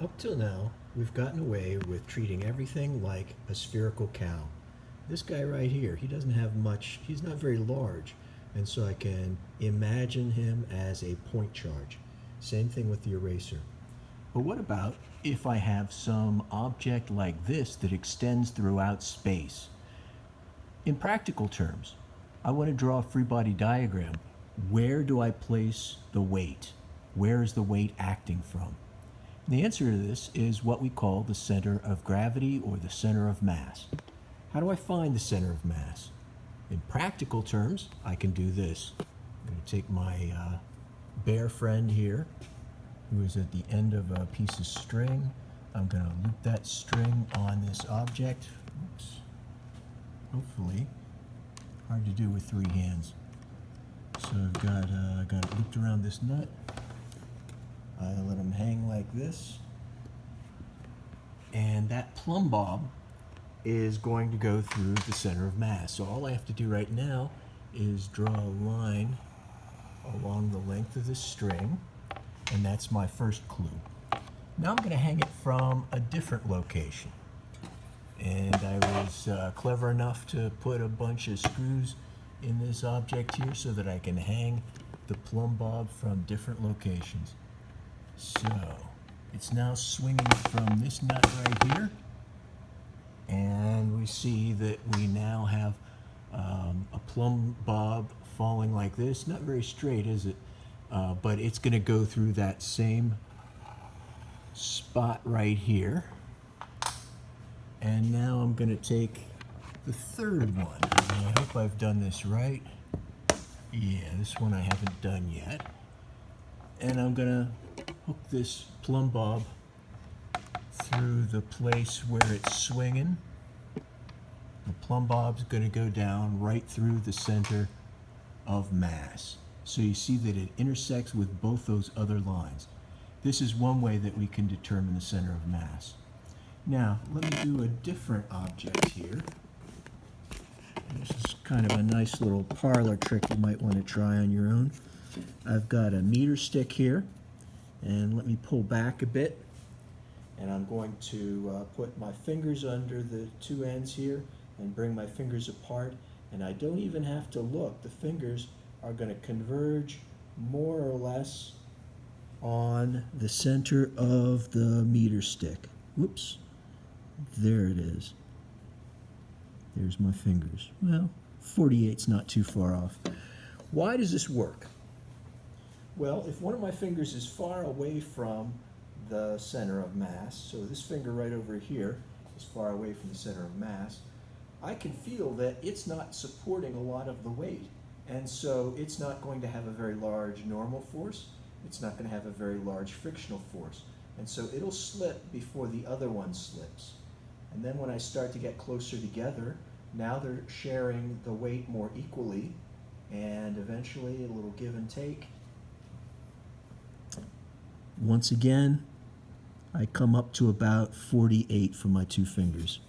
Up till now, we've gotten away with treating everything like a spherical cow. This guy right here, he doesn't have much, he's not very large, and so I can imagine him as a point charge. Same thing with the eraser. But what about if I have some object like this that extends throughout space? In practical terms, I want to draw a free body diagram. Where do I place the weight? Where is the weight acting from? And the answer to this is what we call the center of gravity or the center of mass. How do I find the center of mass? In practical terms, I can do this. I'm going to take my bear friend here, who is at the end of a piece of string. I'm going to loop that string on this object. Oops. Hopefully, hard to do with three hands. So I've got it looped around this nut. I let them hang like this. And that plumb bob is going to go through the center of mass. So all I have to do right now is draw a line along the length of the string, and that's my first clue. Now I'm going to hang it from a different location. And I was clever enough to put a bunch of screws in this object here so that I can hang the plumb bob from different locations. So it's now swinging from this nut right here, and we see that we now have a plumb bob falling like this. Not very straight, is it? But it's going to go through that same spot right here. And now I'm going to take the third one. And I hope I've done this right. Yeah, this one I haven't done yet. And I'm going to hook this plumb bob through the place where it's swinging. The plumb bob's going to go down right through the center of mass. So you see that it intersects with both those other lines. This is one way that we can determine the center of mass. Now, let me do a different object here. This is kind of a nice little parlor trick you might want to try on your own. I've got a meter stick here, and let me pull back a bit. And I'm going to put my fingers under the two ends here and bring my fingers apart. And I don't even have to look. The fingers are going to converge more or less on the center of the meter stick. Whoops. There it is. There's my fingers. Well, 48's not too far off. Why does this work? Well, if one of my fingers is far away from the center of mass, so this finger right over here is far away from the center of mass, I can feel that it's not supporting a lot of the weight. And so it's not going to have a very large normal force. It's not going to have a very large frictional force. And so it'll slip before the other one slips. And then when I start to get closer together, now they're sharing the weight more equally, and eventually a little give and take. Once again, I come up to about 48 for my two fingers.